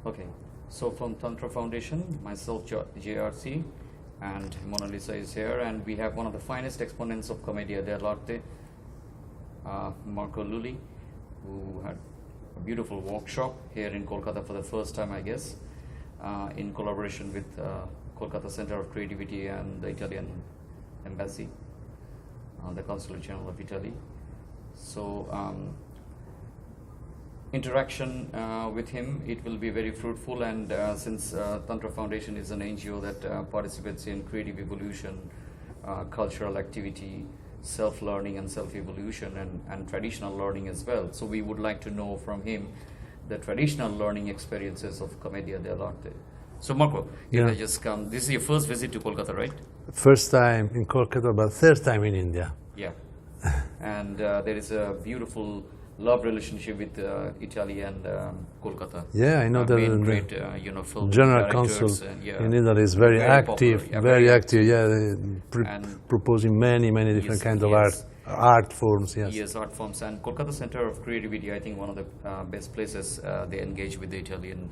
Okay, so from Tantra Foundation, myself, JRC, and Mona Lisa is here, and we have one of the finest exponents of Commedia Del'Arte, Marco Luly, who had a beautiful workshop here in Kolkata for the first time, I guess, in collaboration with Kolkata Centre of Creativity and the Italian Embassy, the Consulate General of Italy. So interaction with him, it will be very fruitful, and since Tantra Foundation is an NGO that participates in creative evolution, cultural activity, self-learning and self-evolution, and traditional learning as well. So we would like to know from him the traditional learning experiences of Commedia Del'Arte. So Marco, you have just come. This is your first visit to Kolkata, right? First time in Kolkata, but third time in India. Yeah. And there is a beautiful love relationship with Italy and Kolkata. Yeah, I know that great, film General Consul in Italy is very active, popular, very active. Yeah, proposing many different kinds of art forms. Yes. Yes, art forms, and Kolkata Centre of Creativity, I think one of the best places they engage with the Italian,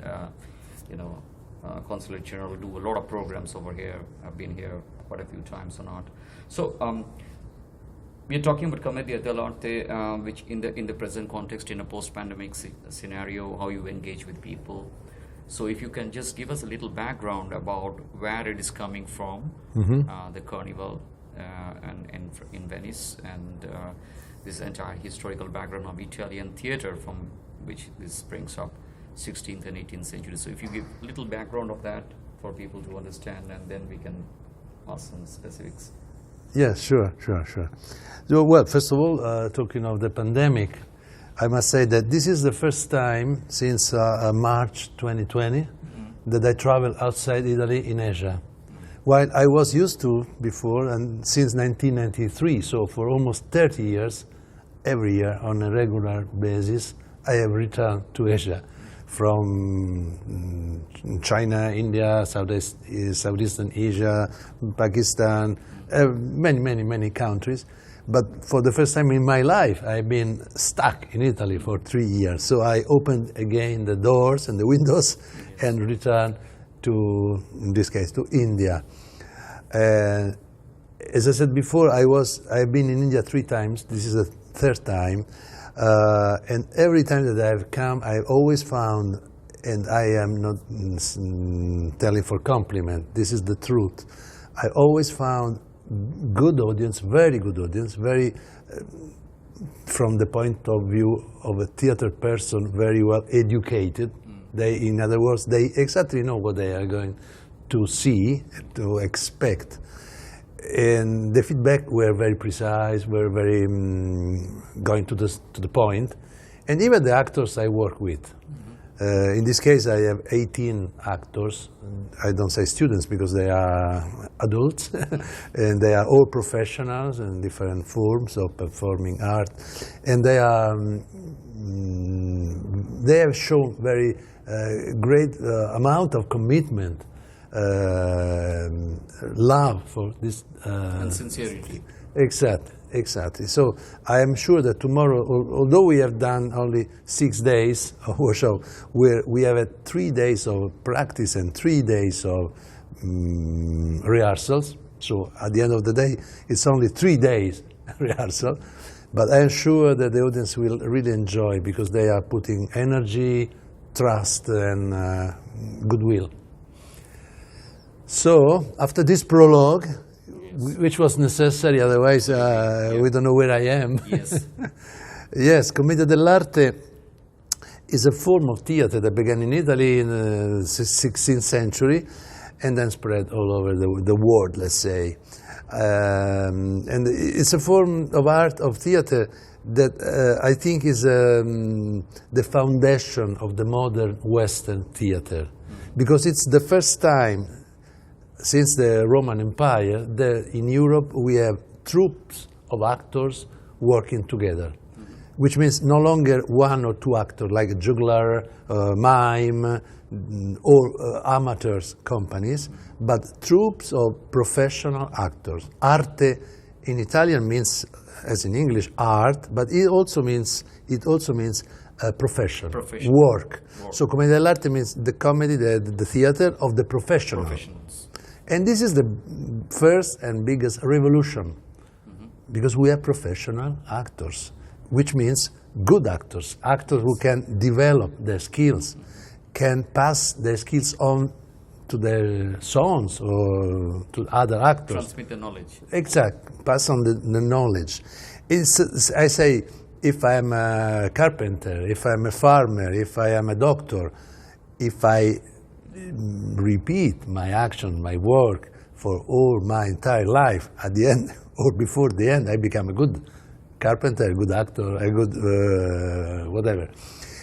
Consulate General. Do a lot of programs over here. I've been here quite a few times on art. So. We are talking about Commedia Del'Arte, which in the present context, in a post-pandemic scenario, how you engage with people. So if you can just give us a little background about where it is coming from, the carnival and in Venice, and this entire historical background of Italian theatre from which this springs up, 16th and 18th century. So if you give a little background of that for people to understand, and then we can ask some specifics. Yes, sure. So, well, first of all, talking of the pandemic, I must say that this is the first time since March 2020 that I travel outside Italy in Asia. While I was used to before, and since 1993, so for almost 30 years, every year on a regular basis, I have returned to Asia. From China, India, Southeastern Asia, Pakistan, many countries. But for the first time in my life, I've been stuck in Italy for 3 years. So I opened again the doors and the windows and returned to, in this case, to India. As I said before, I've been in India 3 times. This is the 3rd time. And every time that I've come, I've always found, and I am not telling for compliment, this is the truth, I always found good audience, very good audience, very, from the point of view of a theater person, very well educated. They, in other words, they exactly know what they are going to see, to expect. And the feedback were very precise, were very going to the point. And even the actors I work with. In this case, I have 18 actors. I don't say students because they are adults, and they are all professionals in different forms of performing art. And they have shown very great amount of commitment, love for this. And sincerity. Exactly. So I am sure that tomorrow, although we have done only 6 days of workshop, we have had 3 days of practice and 3 days of rehearsals. So at the end of the day, it's only 3 days rehearsal. But I am sure that the audience will really enjoy because they are putting energy, trust, and goodwill. So after this prologue, which was necessary, otherwise we don't know where I am. Yes. Yes, Commedia Del'Arte is a form of theater that began in Italy in the 16th century and then spread all over the world, let's say. And it's a form of art, of theater, that I think is the foundation of the modern Western theater. Because it's the first time since the Roman Empire, in Europe we have troops of actors working together, which means no longer 1 or 2 actors like a juggler, mime, or amateurs companies, but troops of professional actors. Arte in Italian means, as in English, art, but it also means profession, Profession. work. So Commedia dell'Arte means the comedy, the theater of the Professionals. And this is the first and biggest revolution, because we are professional actors, which means good actors, actors who can develop their skills, can pass their skills on to their sons or to other actors. Transmit the knowledge. Exact, pass on the knowledge. I say, if I'm a carpenter, if I'm a farmer, if I am a doctor, if I repeat my action, my work for all my entire life, at the end or before the end, I become a good carpenter, a good actor, a good whatever.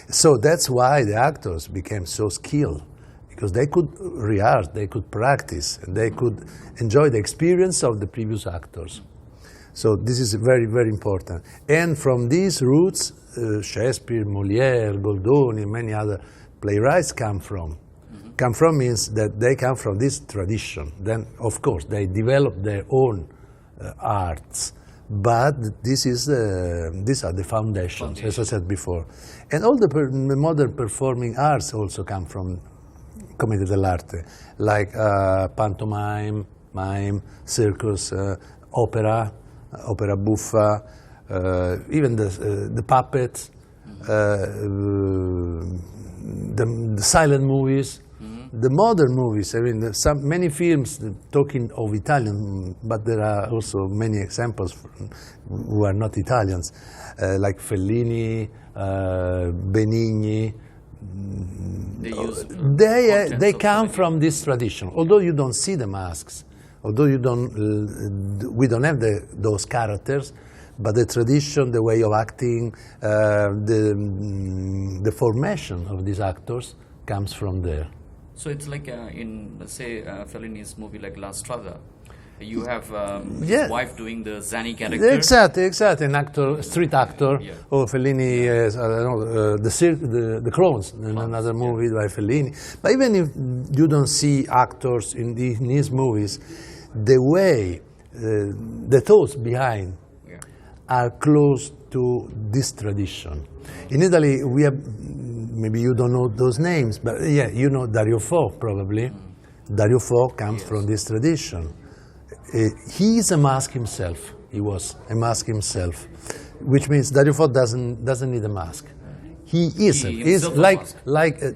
So that's why the actors became so skilled, because they could rehearse, they could practice, and they could enjoy the experience of the previous actors. So this is very, very important. And from these roots, Shakespeare, Molière, Goldoni, many other playwrights come from. Come from means that they come from this tradition. Then, of course, they develop their own arts. But these are the foundations, as I said before. And all the modern performing arts also come from Commedia dell'Arte, like pantomime, mime, circus, opera, opera buffa, even the puppets, the silent movies, the modern movies. I mean, many films talking of Italian, but there are also many examples who are not Italians, like Fellini, Benigni. They come from this tradition. Although you don't see the masks, although we don't have those characters, but the tradition, the way of acting, the formation of these actors comes from there. So it's like in, let's say, Fellini's movie like La Strada. You have his wife doing the Zanni character. Exactly. An actor, street actor. Yeah. Or Fellini, I don't know, the Clones, another movie by Fellini. But even if you don't see actors in his movies, the way, the thoughts behind are close to this tradition. In Italy, we have, maybe you don't know those names, but yeah, you know Dario Fo, probably. Dario Fo comes from this tradition. He is a mask himself. He was a mask himself, which means Dario Fo doesn't need a mask. He is. He's like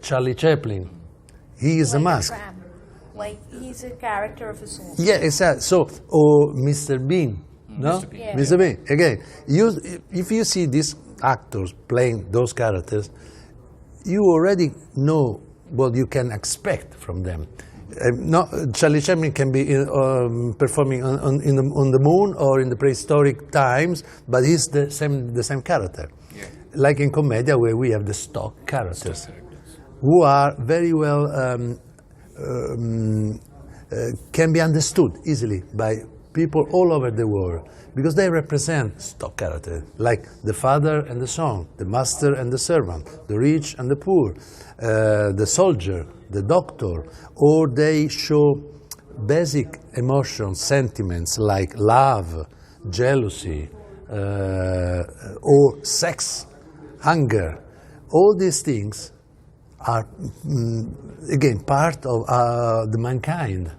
Charlie Chaplin. He is a mask. Like he's a character of a song. Yeah, exactly. So, or Mr. Bean. No? Mr. Bean. Yeah. Mr. Bean. Again, if you see these actors playing those characters, you already know what you can expect from them. Charlie Chaplin can be performing on the moon or in the prehistoric times, but he's the same character. Yeah. Like in Commedia, where we have the stock characters, who are very well can be understood easily by people all over the world, because they represent stock characters, like the father and the son, the master and the servant, the rich and the poor, the soldier, the doctor, or they show basic emotions, sentiments like love, jealousy, or sex, hunger. All these things are, again, part of the mankind.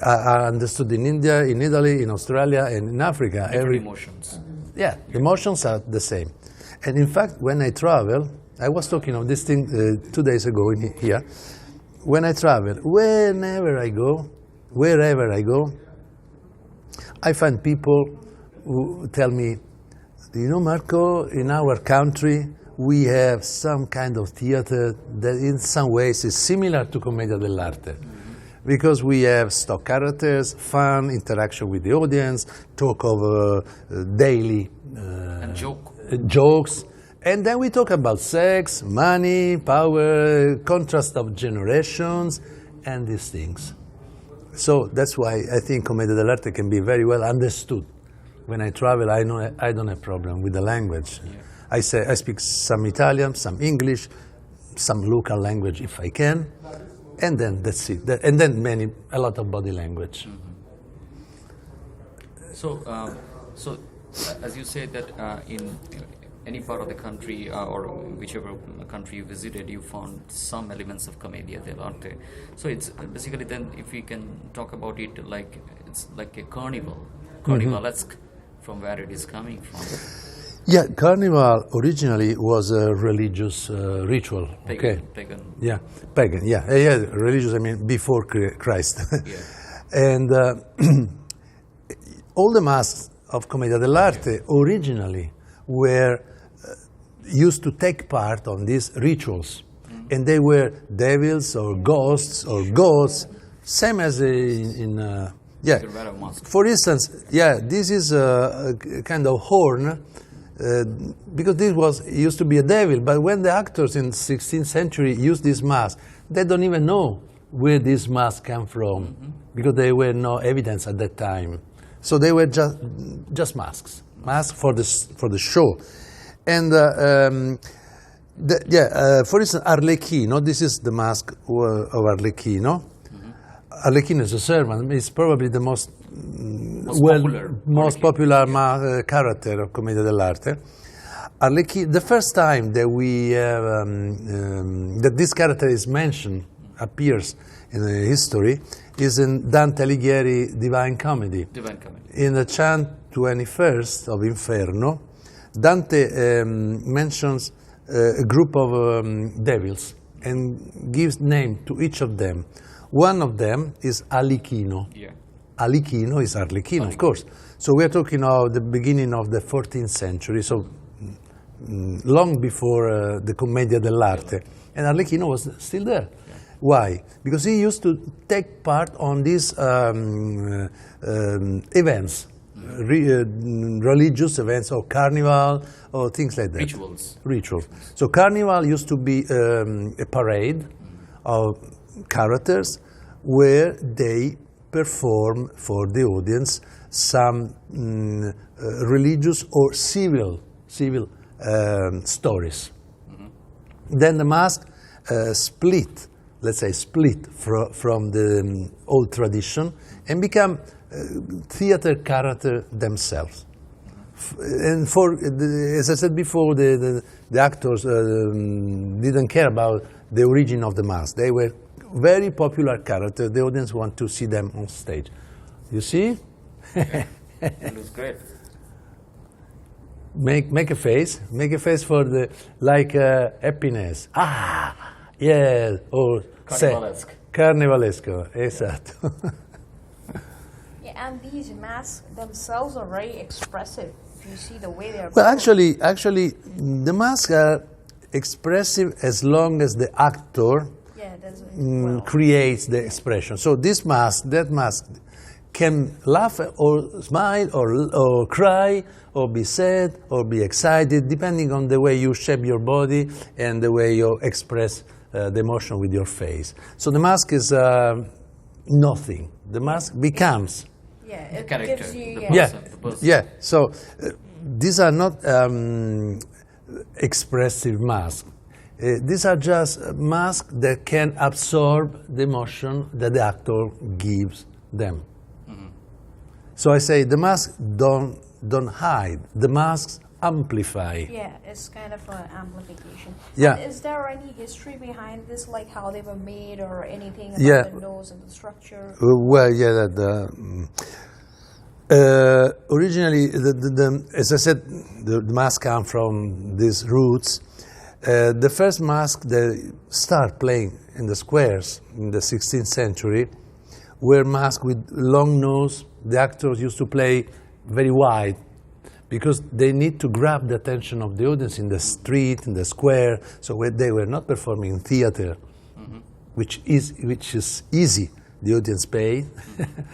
Are understood in India, in Italy, in Australia, and in Africa. Every emotions. Yeah, emotions are the same. And in fact, when I travel, I was talking of this thing 2 days ago here. When I travel, wherever I go, I find people who tell me, you know, Marco, in our country, we have some kind of theater that in some ways is similar to Commedia dell'Arte. Because we have stock characters, fun, interaction with the audience, talk of daily and jokes. And then we talk about sex, money, power, contrast of generations, and these things. So that's why I think Commedia dell'Arte can be very well understood. When I travel, I don't have problem with the language. Yeah. I speak some Italian, some English, some local language if I can. And then that's it. And then a lot of body language. So, as you say that any part of the country or whichever country you visited, you found some elements of Commedia Del'Arte. So it's basically then, if we can talk about it, like it's like a carnivalesque, from where it is coming from. Yeah, carnival originally was a religious ritual. Pagan. Yeah, pagan. Yeah, religious. I mean, before Christ. Yeah. And all the masks of Commedia dell'Arte originally were used to take part on these rituals, and they were devils or ghosts or gods, same as in For instance, this is a kind of horn. Because this used to be a devil, but when the actors in the 16th century used this mask, they don't even know where this mask came from, because there were no evidence at that time. So they were just masks for the show. And for instance, Arlecchino, this is the mask of Arlecchino. Arlecchino is a servant. It's probably the most popular character of Commedia dell'Arte. Arlecchino, the first time that that this character is mentioned, appears in the history, is in Dante Alighieri Divine Comedy. In the chant 21st of Inferno, Dante mentions a group of devils and gives name to each of them. One of them is Alichino. Yeah. Alichino is Arlecchino, of course. So we are talking of the beginning of the 14th century, so long before the Commedia dell'Arte. And Arlecchino was still there. Yeah. Why? Because he used to take part on these events, religious events, or carnival, or things like that. Rituals. So carnival used to be a parade of characters where they perform for the audience some religious or civil stories. Then the mask split from the old tradition and become theater character themselves. And as I said before, the actors didn't care about the origin of the mask. They were very popular characters. The audience want to see them on stage. You see? It looks great. Make a face. Make a face for the happiness. Yes. Or Carnivalesco. Esatto. Yeah, and these masks themselves are very expressive. If you see the way they are. Well, actually, the masks are expressive as long as the actor creates the expression. So that mask can laugh or smile or cry or be sad or be excited, depending on the way you shape your body and the way you express the emotion with your face. So the mask is nothing. The mask becomes. Yeah, it character, gives you. The person. Yeah. So these are not expressive masks. These are just masks that can absorb the emotion that the actor gives them. So I say the masks don't hide. The masks amplify. Yeah, it's kind of an amplification. Yeah. And is there any history behind this, like how they were made or anything about the nose and the structure? Originally, as I said, the masks come from these roots. The first mask that started playing in the squares in the 16th century were masks with long nose. The actors used to play very wide because they need to grab the attention of the audience in the street, in the square. So they were not performing in theater, which is easy. The audience paid.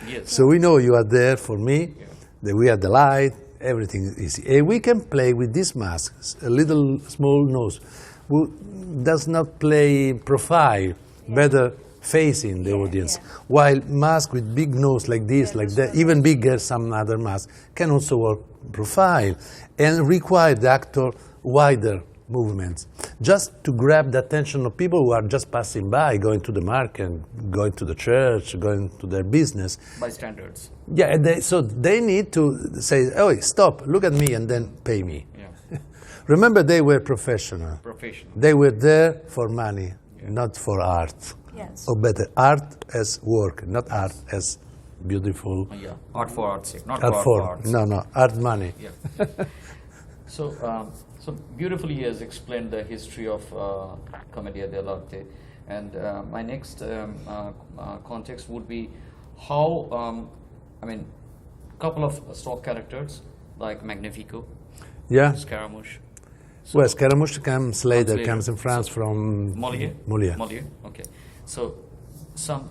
Yes. So we know you are there for me, that we are the light, everything is easy. And we can play with these masks, a little small nose, who does not play profile, better facing the audience. While mask with big nose like this, like that, even bigger, some other masks, can also work profile and require the actor wider movements, just to grab the attention of people who are just passing by, going to the market, going to the church, going to their business. Bystanders. Yeah, so they need to say, "Oh, stop, look at me," and then pay me. Yeah. Remember, they were professional. Professional. They were there for money, not for art. Yes. Or better, art as work, not art as beautiful. Yeah, art for art's sake, not Art art for, for art's no, no, art money. Yeah. So, so beautifully he has explained the history of Commedia Del'Arte, and my next context would be how, I mean, couple of stock characters like Magnifico, Yeah. Scaramouche. Well, Scaramouche comes later, later. comes in France from Molière. Molière. Okay. So some,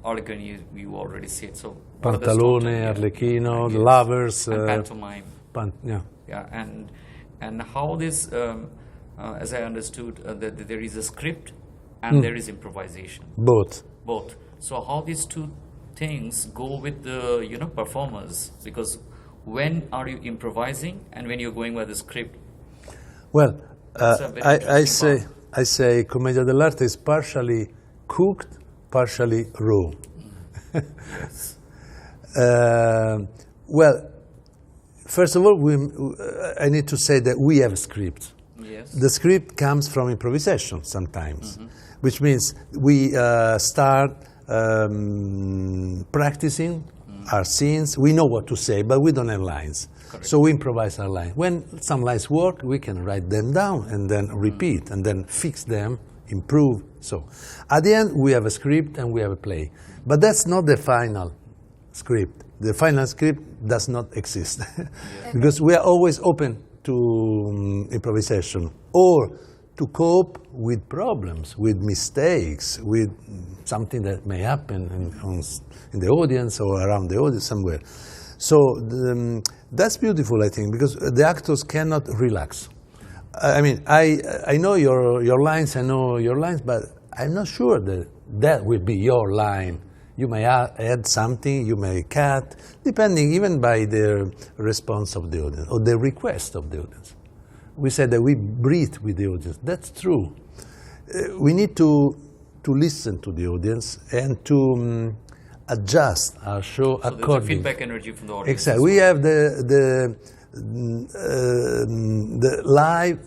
harlequin you already said. So what are the stock Pantalone, characters? Arlecchino, the Yes. lovers. And pantomime. Yeah. Yeah, and how this, as I understood, that there is a script and there is improvisation. Both. Both. So how these two things go with the performers? Because when are you improvising and when you're going by the script? Well, That's a very interesting I say Commedia dell'arte is partially cooked, partially raw. Yes. Well, first of all, I need to say that we have a script. Yes. The script comes from improvisation sometimes, which means we start practicing our scenes. We know what to say, but we don't have lines. Correct. So we improvise our lines. When some lines work, we can write them down and then repeat and then fix them, improve. So at the end, we have a script and we have a play. But that's not the final script. The final script does not exist because we are always open to improvisation or to cope with problems, with mistakes, with something that may happen in the audience or around the audience somewhere. So that's beautiful, I think, because the actors cannot relax. I mean, I know your lines, but I'm not sure that that will be your line. You may add something, you may cut, depending even by the response of the audience or the request of the audience. We said that we breathe with the audience. That's true. We need to listen to the audience and to adjust our show So accordingly. there's a feedback energy from the audience. Exactly. We have the live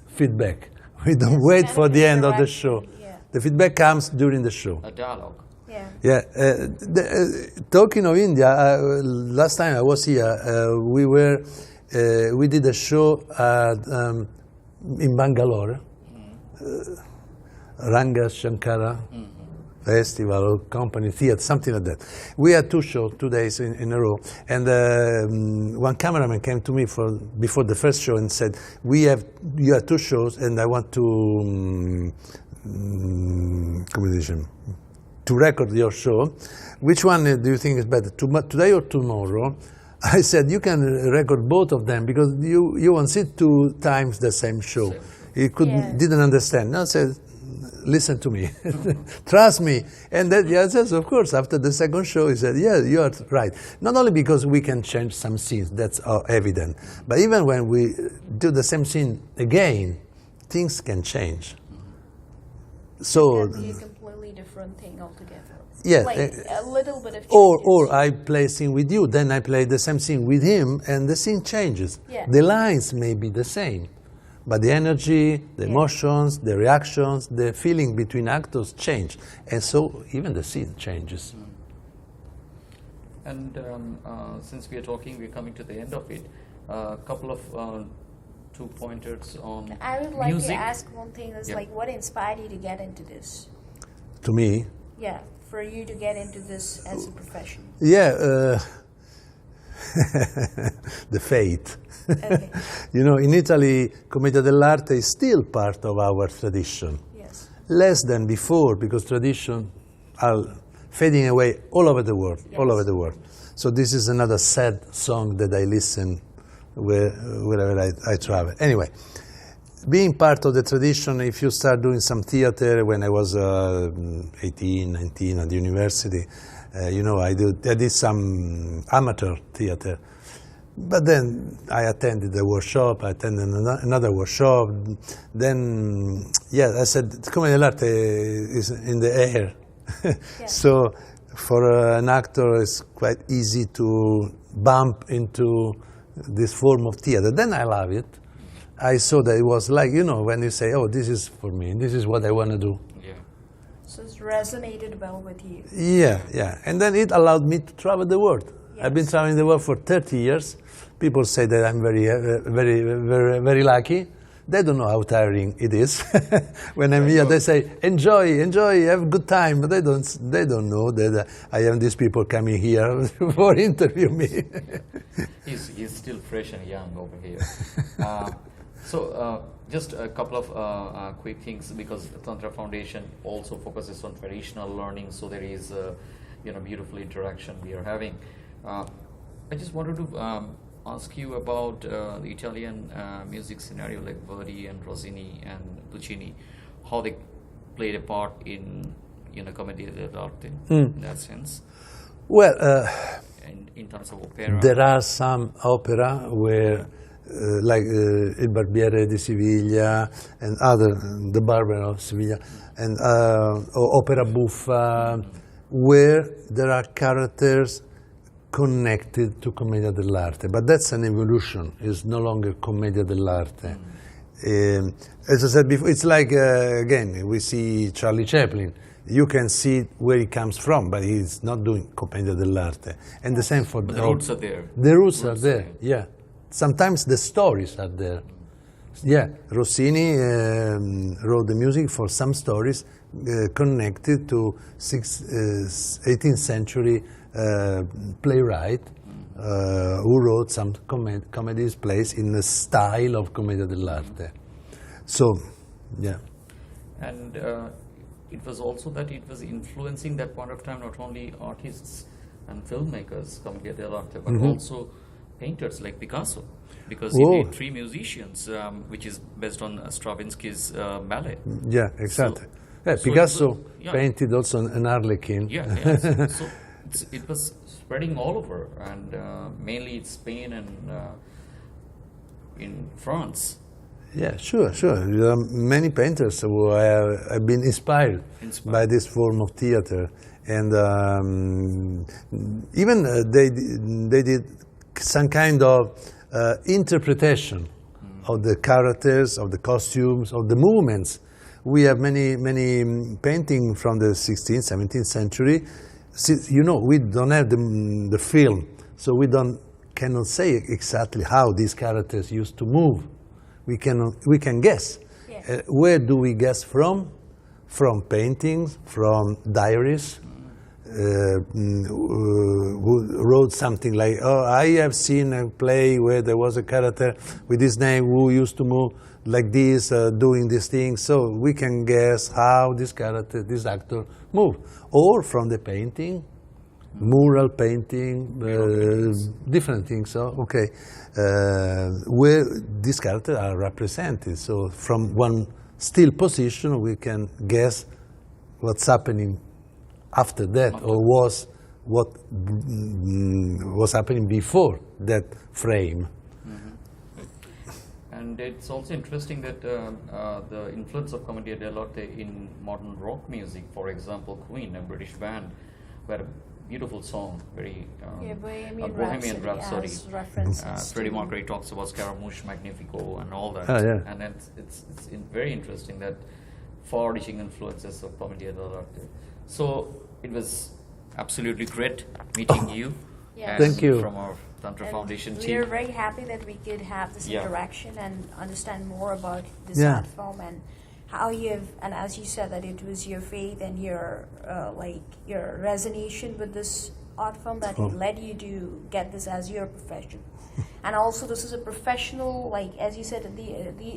feedback. We don't wait for the end of the show. Yeah. The feedback comes during the show. A dialogue. Yeah. Yeah. Talking of India, last time I was here, we did a show in Bangalore, Ranga Shankara Festival or Company Theatre, something like that. We had 2 shows, 2 days in a row, and one cameraman came to me before the first show and said, you have 2 shows, and I want to record your show. Which one do you think is better, today or tomorrow? I said, you can record both of them because you won't see 2 times the same show. He didn't understand. No, I said, listen to me, trust me. And then, yes, of course, after the second show, he said, yeah, you are right. Not only because we can change some scenes, that's evident, but even when we do the same scene again, things can change. So, It can be a completely different thing altogether. yeah, Like a little bit of changes. or I play a scene with you, then I play the same scene with him, and the scene changes. Yeah. The lines may be the same, but the energy, the emotions, the reactions, the feeling between actors change, and so even the scene changes. And since we are talking, we're coming to the end of it. A couple of 2 pointers on I would like music. to ask one thing. That's like, what inspired you to get into this? To me, Yeah, for you to get into this as a profession. yeah, the fate. Okay. You know, in Italy, Commedia dell'arte is still part of our tradition. Yes. Less than before, because traditions are fading away all over the world, all Yes. over the world. So this is another sad song that I listen wherever I travel. Anyway, being part of the tradition, if you start doing some theater, when I was 18, 19 at the university, I did some amateur theater. But then I attended a workshop, I attended another workshop. Then, I said, Commedia dell'arte is in the air. So for an actor, it's quite easy to bump into this form of theater. Then I love it. I saw that it was like, you know, when you say, oh, this is for me, this is what I want to do. Yeah. So it's resonated well with you. Yeah, yeah. And then it allowed me to travel the world. I've been Yes. traveling the world for 30 years. People say that I'm very lucky. They don't know how tiring it is. When I'm here, they say, enjoy, have a good time. But they don't know that I have these people coming here for interview me. He's still fresh and young over here. So just a couple of quick things, because the Tantra Foundation also focuses on traditional learning, so there is beautiful interaction we are having. I just wanted to ask you about the Italian music scenario, like Verdi and Rossini and Puccini, how they played a part in Commedia Del'Arte in that sense. Well, And in terms of opera. there are some opera where, like Il Barbiere di Siviglia and other, The Barber of Sevilla, and Opera Buffa, where there are characters connected to Commedia dell'Arte, but that's an evolution. It's no longer Commedia dell'Arte. As I said before, it's like, again, we see Charlie Chaplin. You can see where he comes from, but he's not doing Commedia dell'Arte. And the same for But the roots are there. The roots are there, yeah. Sometimes the stories are there. Yeah, Rossini wrote the music for some stories connected to 18th century playwright who wrote some comedies plays in the style of Commedia dell'Arte. So, yeah. And it was also that it was influencing that point of time not only artists and filmmakers, Commedia dell'Arte, but also painters like Picasso, because he Whoa. did 3 musicians, which is based on Stravinsky's ballet. Yeah, exactly. So Picasso yeah. painted also an harlequin. Yeah. So it was spreading all over, and mainly in Spain and in France. Yeah, sure. There are many painters who have been inspired by this form of theater, and even they did some kind of interpretation of the characters, of the costumes, of the movements. We have many paintings from the 16th, 17th century. You know, we don't have the film, so we cannot say exactly how these characters used to move. We can guess. Yeah. Where do we guess from? From paintings, from diaries. Who wrote something like, oh, I have seen a play where there was a character with this name who used to move like this, doing this thing. So we can guess how this character, this actor moved. Or from the painting, mural painting, different things. So, okay, where these characters are represented. So from one still position, we can guess what's happening after that, or was what was happening before that frame. And it's also interesting that the influence of Commedia dell'Arte in modern rock music, for example, Queen, a British band, who had a beautiful song, very Bohemian Rhapsody. Has references Freddie to- Mercury talks about Scaramouche, Magnifico, and all that. Oh, yeah. And then it's very interesting that far-reaching influences of Commedia dell'Arte. So it was absolutely great meeting you. Yeah. and Thank you. From our Tantra And Foundation we are team. very happy that we could have this Yeah. interaction and understand more about this Yeah. art form and how you've, and as you said that it was your faith and your your resonation with this art form that led you to get this as your profession. And also this is a professional, like as you said,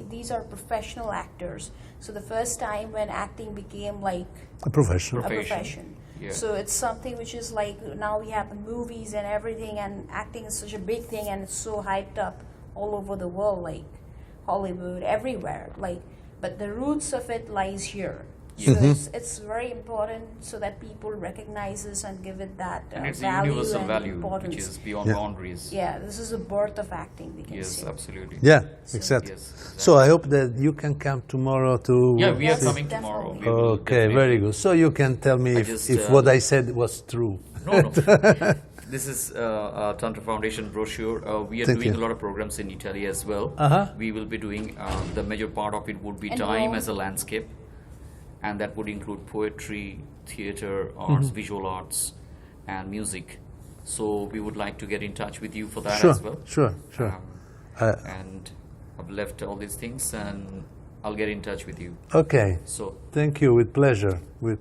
these are professional actors. So the first time when acting became like A professional. a Profession. profession. Yeah. So it's something which is like now we have the movies and everything, and acting is such a big thing, and it's so hyped up all over the world, like Hollywood, everywhere. Like, but the roots of it lies here. So it's very important so that people recognize this and give it that And it's a value universal and value, importance. which is beyond Yeah. boundaries. Yeah, this is the birth of acting. We can Yes, say. absolutely. Yeah, exactly. Yes, exactly. So I hope that you can come tomorrow to. Yeah, we are Yes, coming definitely. tomorrow. We will Okay, very definitely- good. So you can tell me I if, just, if what I said was true. No. This is Tantra Foundation brochure. We are Thank doing you. a lot of programs in Italy as well. We will be doing, the major part of it would be And time all- as a landscape, and that would include poetry, theater, arts, visual arts, and music. So we would like to get in touch with you for that Sure, as well. sure. And I've left all these things, and I'll get in touch with you. Okay. So Thank you. With pleasure. With